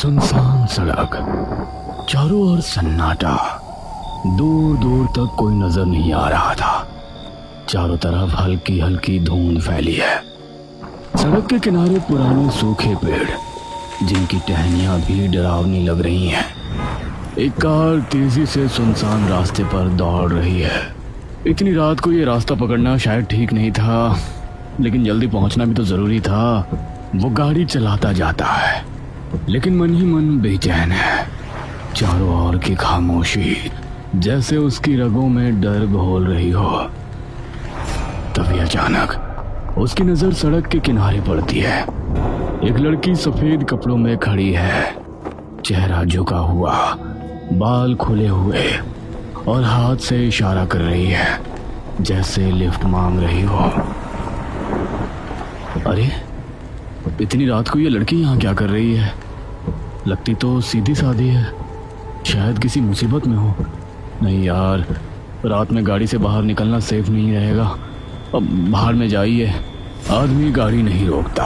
सुनसान सड़क, चारों ओर सन्नाटा, दूर दूर तक कोई नजर नहीं आ रहा था। चारों तरफ हल्की हल्की धुंध फैली है। सड़क के किनारे पुराने सूखे पेड़, जिनकी टहनियां भी डरावनी लग रही हैं। एक कार तेजी से सुनसान रास्ते पर दौड़ रही है। इतनी रात को ये रास्ता पकड़ना शायद ठीक नहीं था, लेकिन जल्दी पहुंचना भी तो जरूरी था। वो गाड़ी चलाता जाता है, लेकिन मन ही मन बेचैन है। चारों ओर की खामोशी जैसे उसकी रगों में डर घोल रही हो। तभी अचानक उसकी नजर सड़क के किनारे पड़ती है। एक लड़की सफेद कपड़ों में खड़ी है, चेहरा झुका हुआ, बाल खुले हुए और हाथ से इशारा कर रही है, जैसे लिफ्ट मांग रही हो। अरे, इतनी रात को ये लड़की यहाँ क्या कर रही है? लगती तो सीधी सादी है, शायद किसी मुसीबत में हो। नहीं यार, रात में गाड़ी से बाहर निकलना सेफ नहीं रहेगा। अब बाहर में जाइए। आदमी गाड़ी नहीं रोकता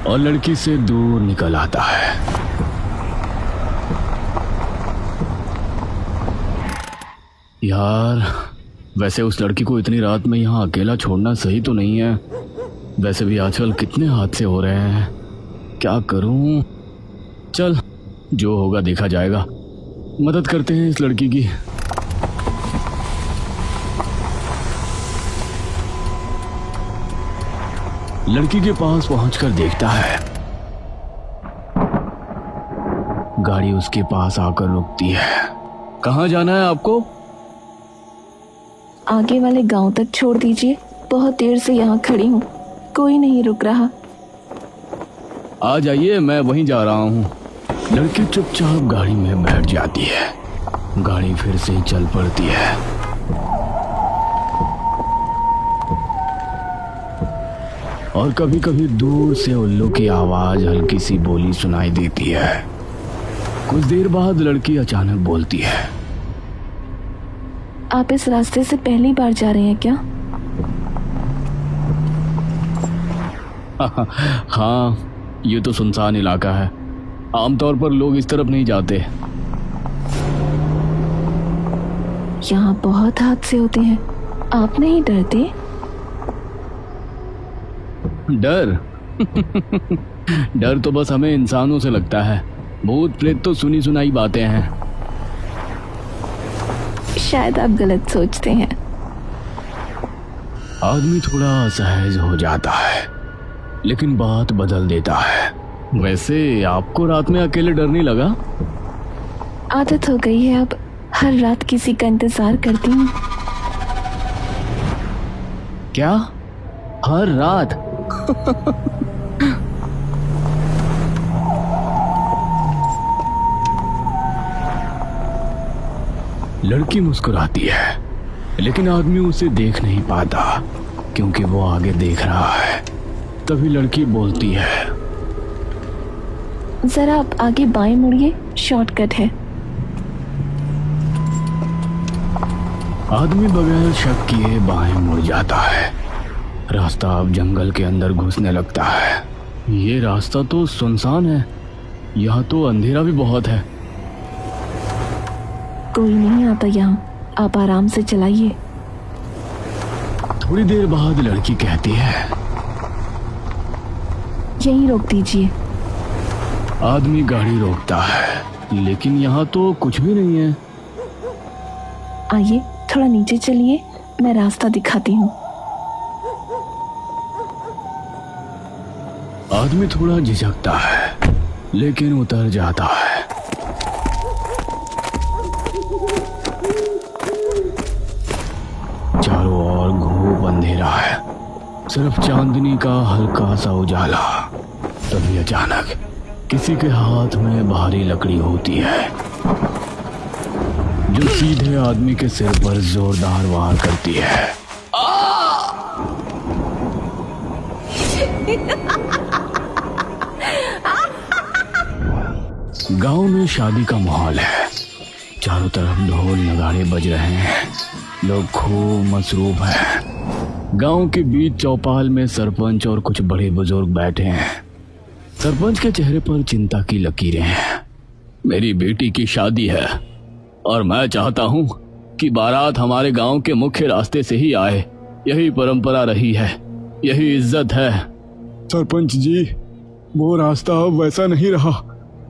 और लड़की से दूर निकल आता है। यार, वैसे उस लड़की को इतनी रात में यहाँ अकेला छोड़ना सही तो नहीं है। वैसे भी आजकल कितने हादसे हो रहे हैं, क्या करूं? चल, जो होगा देखा जाएगा। मदद करते हैं इस लड़की की। लड़की के पास पहुंचकर देखता है, गाड़ी उसके पास आकर रुकती है। कहाँ जाना है आपको? आगे वाले गांव तक छोड़ दीजिए, बहुत देर से यहाँ खड़ी हूँ, कोई नहीं रुक रहा। आ जाइए, मैं वहीं जा रहा हूँ। लड़की चुपचाप गाड़ी में बैठ जाती है। गाड़ी फिर से चल पड़ती है। और कभी कभी दूर से उल्लू की आवाज हल्की सी बोली सुनाई देती है। कुछ देर बाद लड़की अचानक बोलती है, आप इस रास्ते से पहली बार जा रहे हैं क्या? हाँ, ये तो सुनसान इलाका है, आमतौर पर लोग इस तरफ नहीं जाते। यहाँ बहुत हादसे होते हैं, आप नहीं डरते? डर? डर तो बस हमें इंसानों से लगता है। भूत प्रेत तो सुनी सुनाई बातें हैं। शायद आप गलत सोचते हैं। आदमी थोड़ा असहज हो जाता है, लेकिन बात बदल देता है। वैसे आपको रात में अकेले डर नहीं लगा? आदत हो गई है, अब हर रात किसी का इंतजार करती हूँ। क्या? हर रात? लड़की मुस्कुराती है, लेकिन आदमी उसे देख नहीं पाता क्योंकि वो आगे देख रहा है। तभी लड़की बोलती है, जरा आप आगे बाएं मुड़िए, शॉर्टकट है। आदमी बगैर शक किए बाएं मुड़ जाता है। रास्ता अब जंगल के अंदर घुसने लगता है। ये रास्ता तो सुनसान है, यहाँ तो अंधेरा भी बहुत है। कोई नहीं आता यहाँ, आप आराम से चलाइए। थोड़ी देर बाद लड़की कहती है, यहीं रोक दीजिए। आदमी गाड़ी रोकता है, लेकिन यहाँ तो कुछ भी नहीं है। आइए थोड़ा नीचे चलिए, मैं रास्ता दिखाती हूँ। आदमी थोड़ा झिझकता है, लेकिन उतर जाता है। चारों ओर घूप अंधेरा है, सिर्फ चांदनी का हल्का सा उजाला। तभी अचानक किसी के हाथ में भारी लकड़ी होती है, जो सीधे आदमी के सिर पर जोरदार वार करती है। गांव में शादी का माहौल है। चारों तरफ ढोल नगाड़े बज रहे हैं, लोग खूब मसरूफ हैं। गांव के बीच चौपाल में सरपंच और कुछ बड़े बुजुर्ग बैठे हैं। सरपंच के चेहरे पर चिंता की लकीरें हैं। मेरी बेटी की शादी है और मैं चाहता हूँ कि बारात हमारे गांव के मुख्य रास्ते से ही आए। यही परंपरा रही है, यही इज्जत है। सरपंच जी, वो रास्ता अब वैसा नहीं रहा।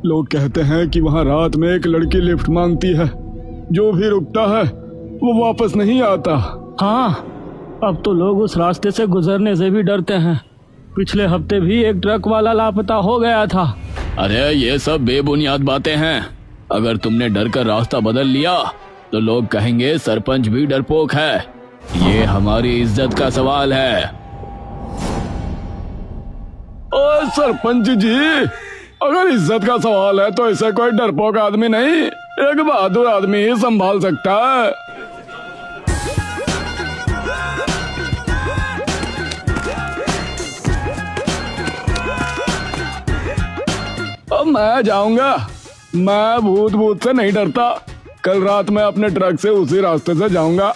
लोग कहते हैं कि वहाँ रात में एक लड़की लिफ्ट मांगती है, जो भी रुकता है वो वापस नहीं आता। हाँ, अब तो लोग उस रास्ते से गुजरने से भी डरते हैं। पिछले हफ्ते भी एक ट्रक वाला लापता हो गया था। अरे ये सब बेबुनियाद बातें हैं। अगर तुमने डर कर रास्ता बदल लिया तो लोग कहेंगे सरपंच भी डरपोक है। ये हमारी इज्जत का सवाल है। ओए सरपंच जी, अगर इज्जत का सवाल है तो इसे कोई डरपोक आदमी नहीं, एक बहादुर आदमी ही संभाल सकता है। अब मैं जाऊंगा। मैं भूत से नहीं डरता। कल रात मैं अपने ट्रक से उसी रास्ते से जाऊंगा।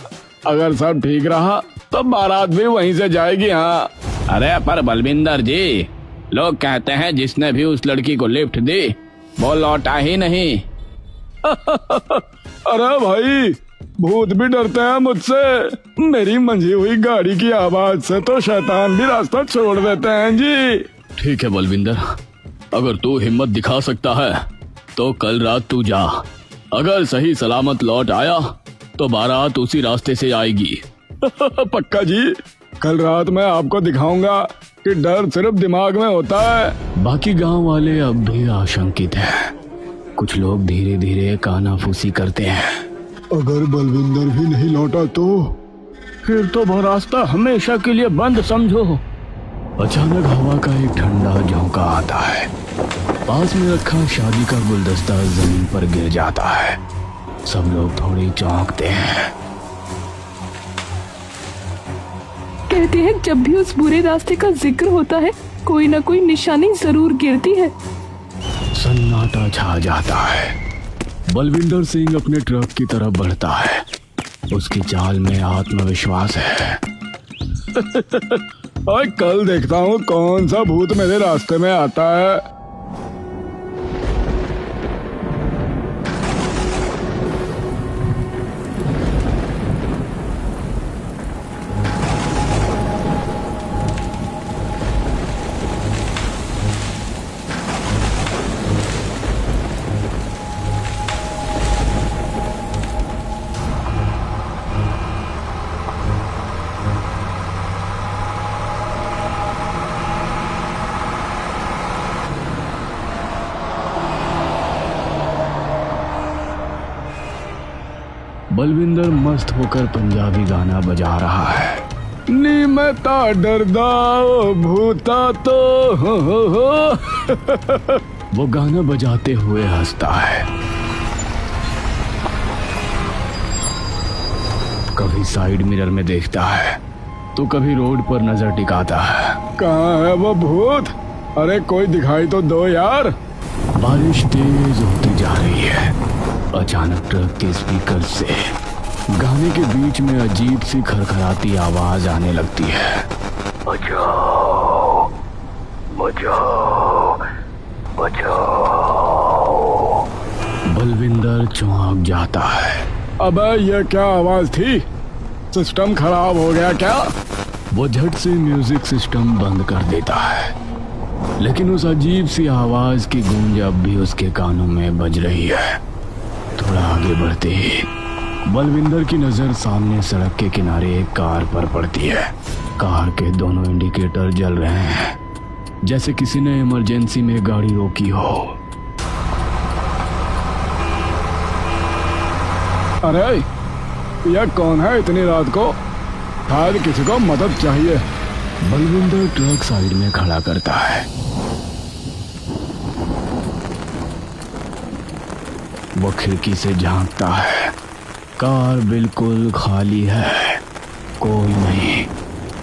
अगर सब ठीक रहा तो बारात भी वहीं से जाएगी। हाँ। अरे पर बलविंदर जी, लोग कहते हैं जिसने भी उस लड़की को लिफ्ट दी वो लौटा ही नहीं। अरे भाई, भूत भी डरते हैं मुझसे। मेरी मंझी हुई गाड़ी की आवाज से तो शैतान भी रास्ता छोड़ देते हैं जी। ठीक है बलविंदर, अगर तू हिम्मत दिखा सकता है तो कल रात तू जा। अगर सही सलामत लौट आया तो बारात उसी रास्ते से आएगी। पक्का जी, कल रात मैं आपको दिखाऊंगा कि डर सिर्फ दिमाग में होता है। बाकी गांव वाले अब भी आशंकित हैं। कुछ लोग धीरे धीरे कानाफूसी करते हैं। अगर बलविंदर भी नहीं लौटा तो फिर तो वो रास्ता हमेशा के लिए बंद समझो। अचानक हवा का एक ठंडा झोंका आता है। पास में रखा शादी का गुलदस्ता जमीन पर गिर जाता है। सब लोग थोड़ी चौंकते हैं। कहते हैं जब भी उस बुरे रास्ते का जिक्र होता है कोई ना कोई निशानी जरूर गिरती है। सन्नाटा छा जाता है। बलविंदर सिंह अपने ट्रक की तरफ बढ़ता है। उसकी चाल में आत्मविश्वास है। और कल देखता हूँ कौन सा भूत मेरे रास्ते में आता है। बलविंदर मस्त होकर पंजाबी गाना बजा रहा है। नी मैं ता डरदा ओ भूता तो हो। वो गाना बजाते हुए हंसता है। कभी साइड मिरर में देखता है तो कभी रोड पर नजर टिकाता है। कहाँ है वो भूत? अरे कोई दिखाई तो दो यार। बारिश तेज होती जा रही है। अचानक ट्रक के स्पीकर से गाने के बीच में अजीब सी खरखराती आवाज आने लगती है। बचाओ, बचाओ, बचाओ। बलविंदर चौंक जाता है। अबे ये क्या आवाज थी? सिस्टम खराब हो गया क्या? वो झट से म्यूजिक सिस्टम बंद कर देता है, लेकिन उस अजीब सी आवाज की गूंज अब भी उसके कानों में बज रही है। थोड़ा आगे बढ़ते ही बलविंदर की नजर सामने सड़क के किनारे एक कार पर पड़ती है। कार के दोनों इंडिकेटर जल रहे हैं, जैसे किसी ने इमरजेंसी में गाड़ी रोकी हो। अरे यह कौन है इतनी रात को? शायद किसी को मदद चाहिए। बलविंदर ट्रक साइड में खड़ा करता है। वो खिड़की से झांकता है। कार बिल्कुल खाली है। कोई नहीं,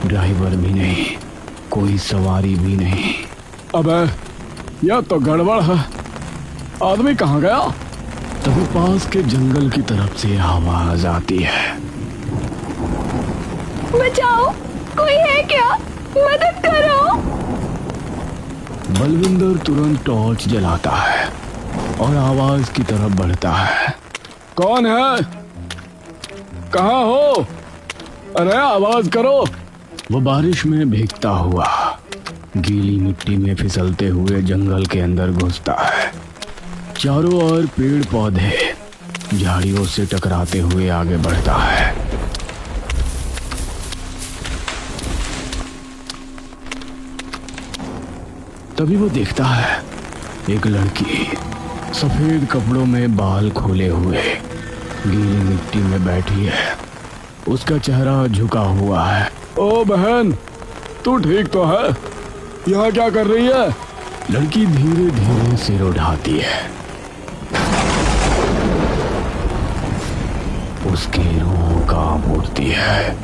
ड्राइवर भी नहीं, कोई सवारी भी नहीं। अबे यह तो गड़बड़ है। आदमी कहाँ गया? तभी पास के जंगल की तरफ से आवाज आती है। बचाओ, कोई है क्या? मदद करो। बलविंदर तुरंत टॉर्च जलाता है। और आवाज की तरफ बढ़ता है। कौन है? कहाँ हो? अरे आवाज करो। वो बारिश में भीगता हुआ गीली मिट्टी में फिसलते हुए जंगल के अंदर घुसता है। चारों ओर पेड़ पौधे झाड़ियों से टकराते हुए आगे बढ़ता है। तभी वो देखता है एक लड़की सफेद कपड़ों में बाल खोले हुए गीली मिट्टी में बैठी है। उसका चेहरा झुका हुआ है। ओ बहन, तू ठीक तो है? यहाँ क्या कर रही है? लड़की धीरे धीरे सिर उठाती है। उसकी रूह कांप उठती है।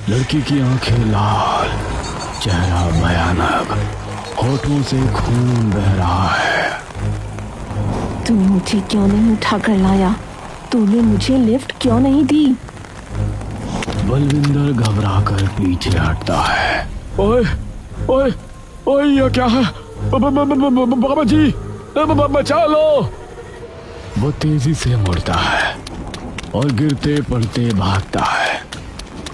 लड़की की आंखें लाल, चेहरा भयानक, होठों से खून बह रहा है। तू मुझे क्यों नहीं उठाकर लाया? तूने मुझे लिफ्ट क्यों नहीं दी? बलविंदर घबराकर पीछे हटता है। ओए ओए ओए, ये क्या है? बाबा जी, बचा लो। वो तेजी से मुड़ता है और गिरते पड़ते भागता है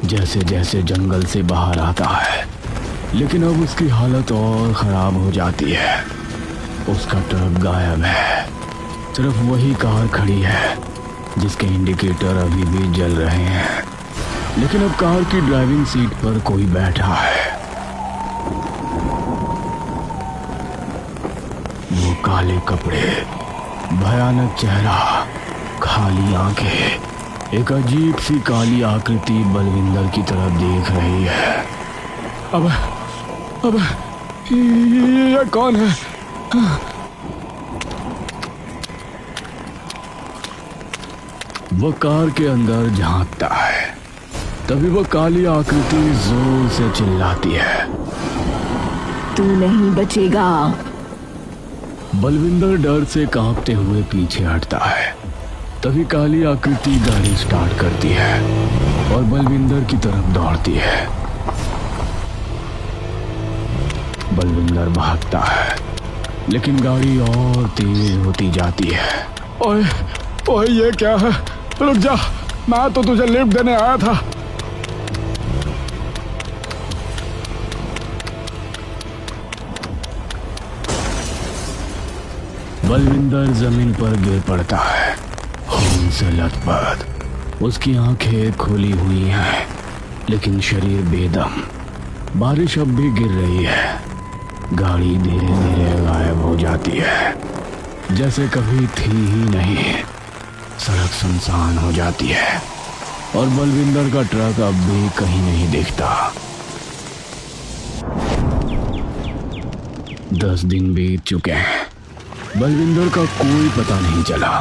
जैसे जैसे जंगल से बाहर आता है। लेकिन अब उसकी हालत और खराब हो जाती है। उसका ट्रक गायब है। सिर्फ वही कार खड़ी है जिसके इंडिकेटर अभी भी जल रहे हैं। लेकिन अब कार की ड्राइविंग सीट पर कोई बैठा है। वो काले कपड़े, भयानक चेहरा, खाली आंखें, एक अजीब सी काली आकृति बलविंदर की तरफ देख रही है। अब ये कौन है? वो कार के अंदर झांकता है। तभी वो काली आकृति जोर से चिल्लाती है, तू नहीं बचेगा। बलविंदर डर से कांपते हुए पीछे हटता है। तभी काली आकृति गाड़ी स्टार्ट करती है और बलविंदर की तरफ दौड़ती है। बलविंदर भागता है लेकिन गाड़ी और तेज होती जाती है। ओए ओए, ये क्या है? रुक जा, मैं तो तुझे लिफ्ट देने आया था। बलविंदर जमीन पर गिर पड़ता है, खून से लथपथ। उसकी आंखें खुली हुई हैं लेकिन शरीर बेदम। बारिश अब भी गिर रही है। गाड़ी धीरे धीरे गायब हो जाती है, जैसे कभी थी ही नहीं। सड़क सुनसान हो जाती है और बलविंदर का ट्रक अब भी कहीं नहीं दिखता। 10 दिन बीत चुके हैं। बलविंदर का कोई पता नहीं चला।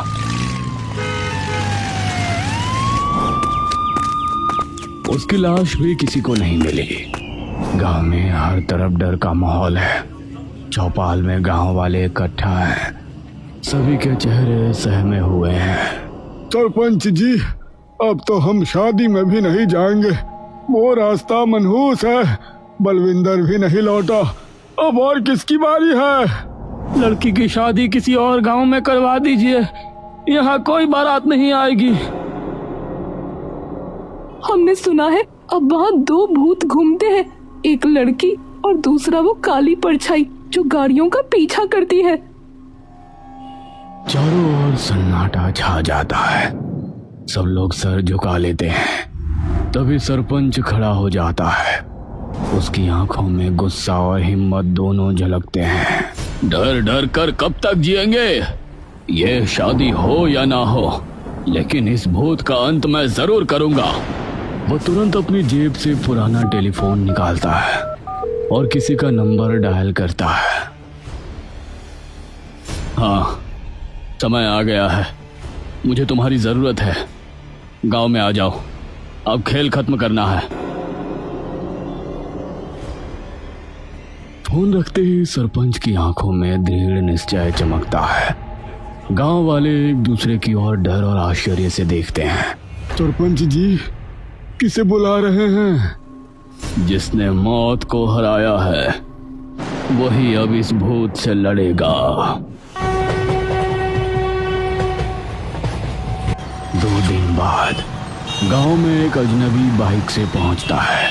उसकी लाश भी किसी को नहीं मिली। गांव में हर तरफ डर का माहौल है। चौपाल में गांव वाले इकट्ठा हैं। सभी के चेहरे सहमे हुए हैं। सरपंच जी, अब तो हम शादी में भी नहीं जाएंगे। वो रास्ता मनहूस है। बलविंदर भी नहीं लौटा। अब और किसकी बारी है? लड़की की शादी किसी और गांव में करवा दीजिए। यहाँ कोई बारात नहीं आएगी। हमने सुना है अब वहाँ 2 भूत घूमते हैं, एक लड़की और दूसरा वो काली परछाई जो गाड़ियों का पीछा करती है। चारों ओर सन्नाटा छा जाता है। सब लोग सर झुका लेते हैं। तभी सरपंच खड़ा हो जाता है। उसकी आंखों में गुस्सा और हिम्मत दोनों झलकते हैं। डर डर कर कब तक जिएंगे? ये शादी हो या ना हो, लेकिन इस भूत का अंत मैं जरूर करूंगा। वो तुरंत अपनी जेब से पुराना टेलीफोन निकालता है और किसी का नंबर डायल करता है। हाँ, समय आ गया है। मुझे तुम्हारी जरूरत है। गांव में आ जाओ। अब खेल खत्म करना है। फोन रखते ही सरपंच की आंखों में दृढ़ निश्चय चमकता है। गांव वाले एक दूसरे की ओर डर और आश्चर्य से देखते हैं। सरपंच जी, किसे बुला रहे हैं? जिसने मौत को हराया है वही अब इस भूत से लड़ेगा। गांव में एक अजनबी बाइक से पहुंचता है।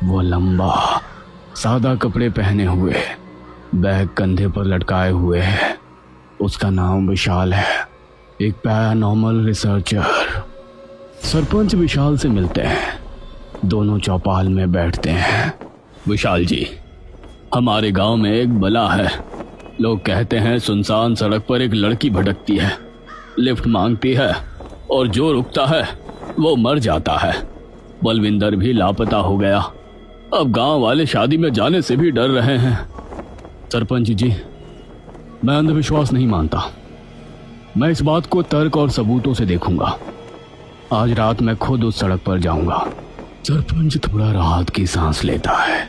वो लंबा सादा कपड़े पहने हुए, बैग कंधे पर लटकाए हुए है। उसका नाम विशाल है, एक पैरानॉर्मल रिसर्चर। सरपंच विशाल से मिलते हैं। दोनों चौपाल में बैठते हैं। विशाल जी, हमारे गांव में एक बला है। लोग कहते हैं सुनसान सड़क पर एक लड़की भटकती है, लिफ्ट मांगती है और जो रुकता है वो मर जाता है। बलविंदर भी लापता हो गया। अब गांव वाले शादी में जाने से भी डर रहे हैं। सरपंच जी, मैं अंधविश्वास नहीं मानता। मैं इस बात को तर्क और सबूतों से देखूंगा। आज रात मैं खुद उस सड़क पर जाऊंगा। सरपंच थोड़ा राहत की सांस लेता है।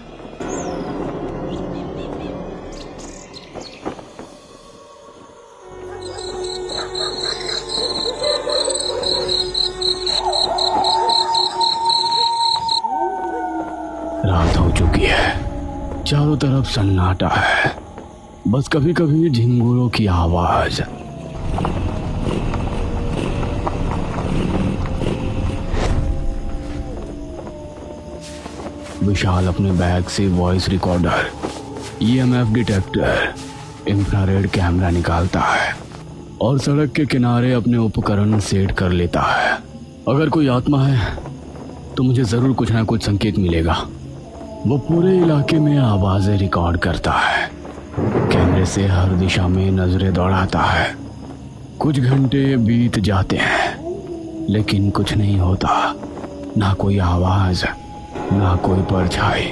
रात हो चुकी है, चारों तरफ सन्नाटा है, बस कभी कभी झिंगुरों की आवाज। विशाल अपने बैग से voice recorder, EMF detector, infrared camera निकालता है और सड़क के किनारे अपने उपकरण सेट कर लेता है। अगर कोई आत्मा है तो मुझे जरूर कुछ ना कुछ संकेत मिलेगा। वो पूरे इलाके में आवाजें रिकॉर्ड करता है, कैमरे से हर दिशा में नजरें दौड़ाता है। कुछ घंटे बीत जाते हैं लेकिन कुछ नहीं होता, ना कोई आवाज, ना कोई परछाई।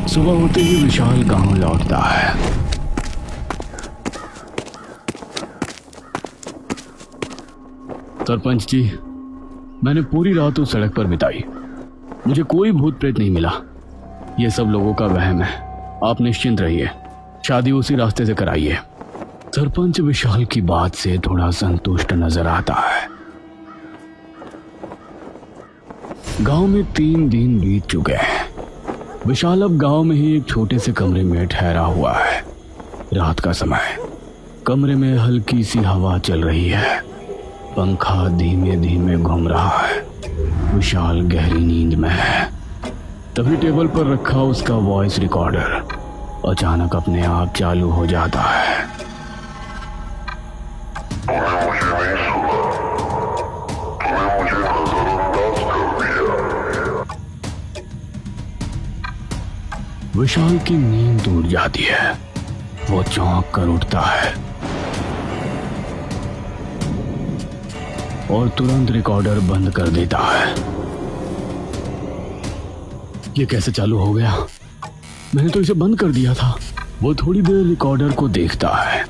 सुबह होते ही विशाल गांव लौटता है। सरपंच जी, मैंने पूरी रात उस सड़क पर बिताई। मुझे कोई भूत प्रेत नहीं मिला। ये सब लोगों का वहम है। आप निश्चिंत रहिए, शादी उसी रास्ते से कराइए। सरपंच विशाल की बात से थोड़ा संतुष्ट नजर आता है। गांव में 3 दिन बीत चुके हैं। विशाल अब गांव में ही एक छोटे से कमरे में ठहरा हुआ है। रात का समय, कमरे में हल्की सी हवा चल रही है, पंखा धीमे धीमे घूम रहा है। विशाल गहरी नींद में है। तभी टेबल पर रखा उसका वॉइस रिकॉर्डर अचानक अपने आप चालू हो जाता है। विशाल की नींद टूट जाती है। वो चौंक कर उठता है और तुरंत रिकॉर्डर बंद कर देता है। ये कैसे चालू हो गया? मैंने तो इसे बंद कर दिया था। वो थोड़ी देर रिकॉर्डर को देखता है,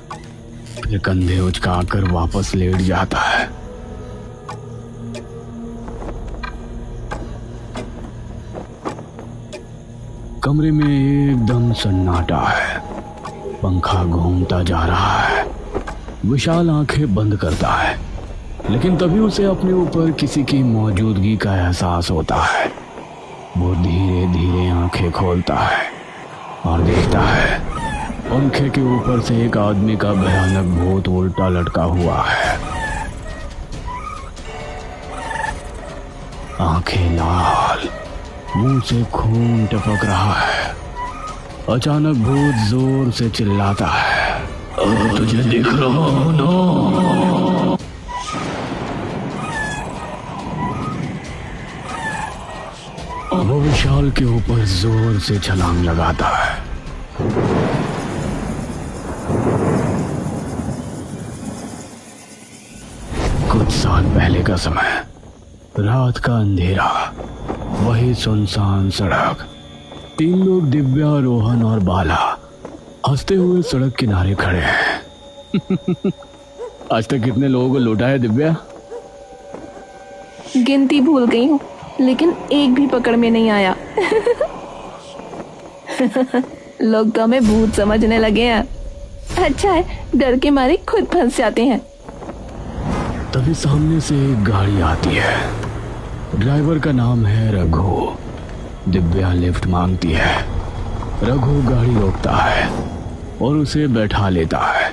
फिर कंधे उचकाकर वापस लेट जाता है। कमरे में एकदम सन्नाटा है, पंखा घूमता जा रहा है। विशाल आंखें बंद करता है, लेकिन तभी उसे अपने ऊपर किसी की मौजूदगी का एहसास होता है। वो धीरे धीरे आंखें खोलता है और देखता है पंखे के ऊपर से एक आदमी का भयानक भूत उल्टा लटका हुआ है। आंखें लाल, मुंह से खून टपक रहा है। अचानक भूत जोर से चिल्लाता है, तुझे दिख रहा हूं ना? वो विशाल के ऊपर जोर से छलांग लगाता है। कुछ साल पहले का समय, रात का अंधेरा, वही सुनसान सड़क। 3 लोग, दिव्या, रोहन और बाला, हंसते हुए सड़क किनारे खड़े हैं। आज तक कितने लोगों को लूटा है दिव्या? गिनती भूल गई हूँ, लेकिन एक भी पकड़ में नहीं आया। लोग तो हमें भूत समझने लगे हैं। अच्छा है, डर के मारे खुद फंस जाते हैं। तभी सामने से एक गाड़ी आती है। ड्राइवर का नाम है रघु। दिव्या लिफ्ट मांगती है। रघु गाड़ी रोकता है और उसे बैठा लेता है।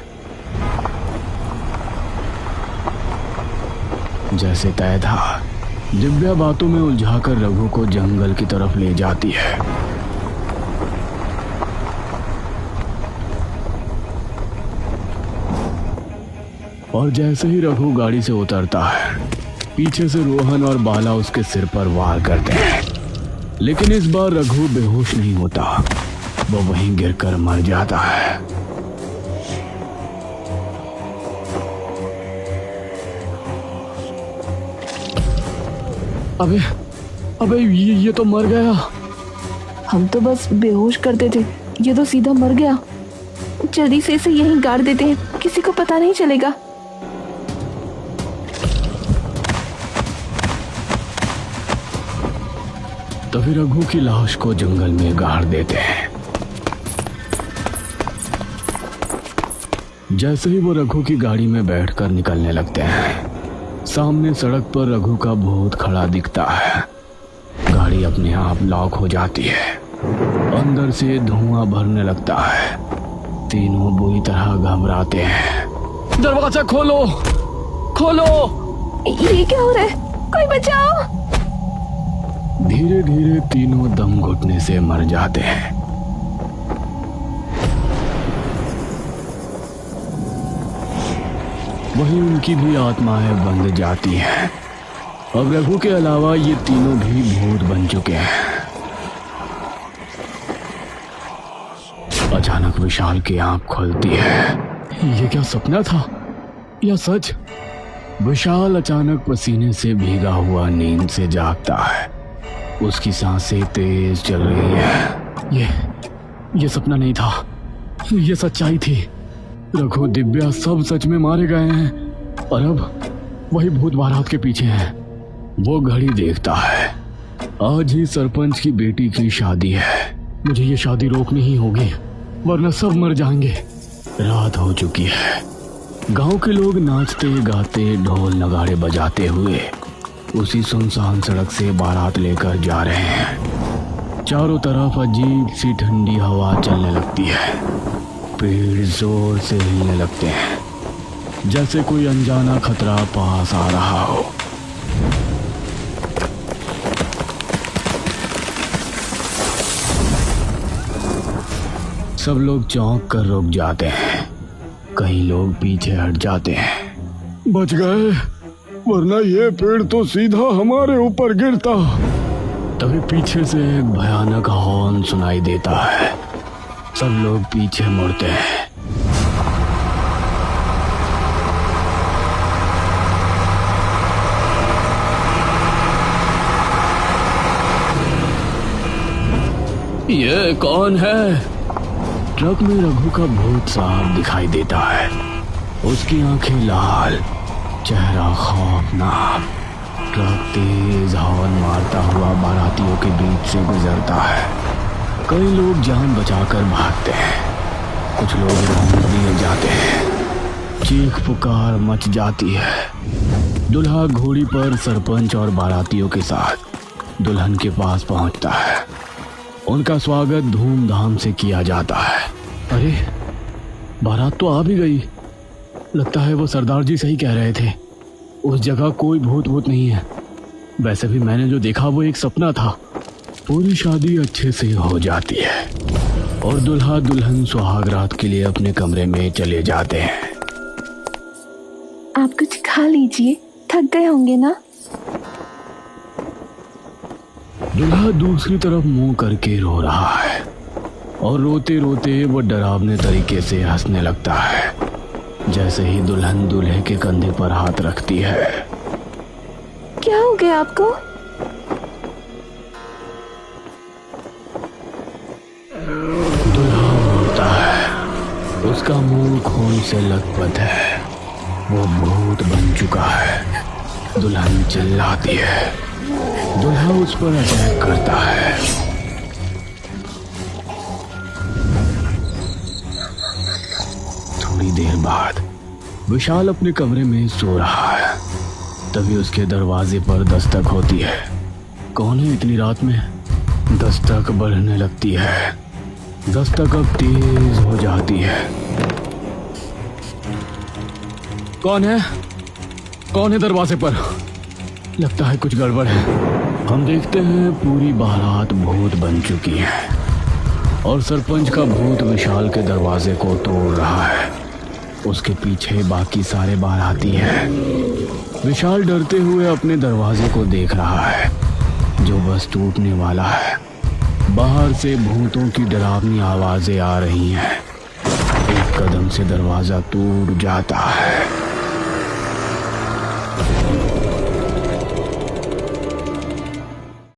जैसे तय था, दिव्या बातों में उलझाकर रघु को जंगल की तरफ ले जाती है। और जैसे ही रघु गाड़ी से उतरता है, पीछे से रोहन और बाला उसके सिर पर वार करते हैं। लेकिन इस बार रघु बेहोश नहीं होता, वो वहीं गिरकर मर जाता है। अबे अबे ये तो मर गया। हम तो बस बेहोश करते थे, ये तो सीधा मर गया। जल्दी से इसे यहीं गाड़ देते हैं, किसी को पता नहीं चलेगा। तभी रघु की लाश को जंगल में गाड़ देते हैं। जैसे ही वो रघु की गाड़ी में बैठकर निकलने लगते हैं, सामने सड़क पर रघु का भूत खड़ा दिखता है। गाड़ी अपने आप लॉक हो जाती है। अंदर से धुआं भरने लगता है। तीनों बुरी तरह घबराते हैं। दरवाजा खोलो, खोलो! ये क्या हो रहा है? कोई बचाओ! धीरे धीरे तीनों दम घुटने से मर जाते हैं। वहीं उनकी भी आत्माएं बंध जाती हैं। अब रघु के अलावा ये तीनों भी भूत बन चुके हैं। अचानक विशाल की आंख खुलती है। ये क्या सपना था या सच? विशाल अचानक पसीने से भीगा हुआ नींद से जागता है। उसकी सांसें तेज चल रही है। ये सपना नहीं था, ये सच्चाई थी। रघु, दिव्या सब सच में मारे गए हैं और अब वही भूत बारात के पीछे हैं। वो घड़ी देखता है। आज ही सरपंच की बेटी की शादी है। मुझे ये शादी रोकनी ही होगी, वरना सब मर जाएंगे। रात हो चुकी है। गांव के लोग नाचते गाते ढोल नगाड़े बजाते हुए उसी सुनसान सड़क से बारात लेकर जा रहे हैं। चारों तरफ अजीब सी ठंडी हवा चलने लगती है। पेड़ जोर से हिलने लगते हैं, जैसे कोई अनजाना खतरा पास आ रहा हो। सब लोग चौंक कर रुक जाते हैं। कई लोग पीछे हट जाते हैं। बच गए, वरना ये पेड़ तो सीधा हमारे ऊपर गिरता। तभी पीछे से एक भयानक हॉर्न सुनाई देता है। सब लोग पीछे मुड़ते हैं। ये कौन है? ट्रक में रघु का भूत साफ दिखाई देता है। उसकी आंखें लाल, चेहरा खौफनाक। ट्रक तेज हॉर्न मारता हुआ बारातियों के बीच से गुजरता है। कई लोग जान बचाकर भागते हैं, कुछ लोग रोंद दिए जाते हैं। चीख पुकार मच जाती है। दुल्हा घोड़ी पर सरपंच और बारातियों के साथ दुल्हन के पास पहुंचता है। उनका स्वागत धूमधाम से किया जाता है। अरे, बारात तो आ भी गई। लगता है वो सरदार जी सही कह रहे थे, उस जगह कोई भूत नहीं है। वैसे भी मैंने जो देखा वो एक सपना था। पूरी शादी अच्छे से हो जाती है और दुल्हा दुल्हन सुहाग रात के लिए अपने कमरे में चले जाते हैं। आप कुछ खा लीजिए, थक गए होंगे ना। दुल्हा दूसरी तरफ मुंह करके रो रहा है और रोते रोते वो डरावने तरीके से हंसने लगता है। जैसे ही दुल्हन दूल्हे के कंधे पर हाथ रखती है। क्या हो गया आपको? दुल्हा रोता है। उसका मुंह खून से लथपथ है। वो भूत बन चुका है। दुल्हन चिल्लाती है। दुल्हा उस पर अटैक करता है। थोड़ी देर बाद विशाल अपने कमरे में सो रहा है। तभी उसके दरवाजे पर दस्तक होती है। कौन है इतनी रात में? दस्तक बढ़ने लगती है। दस्तक अब तेज हो जाती है। कौन है? कौन है दरवाजे पर? लगता है कुछ गड़बड़ है। हम देखते हैं पूरी बारात भूत बन चुकी है और सरपंच का भूत विशाल के दरवाजे को तोड़ रहा है। उसके पीछे बाकी सारे बाराती हैं। विशाल डरते हुए अपने दरवाजे को देख रहा है जो बस टूटने वाला है। बाहर से भूतों की डरावनी आवाजें आ रही हैं। एक कदम से दरवाजा टूट जाता है।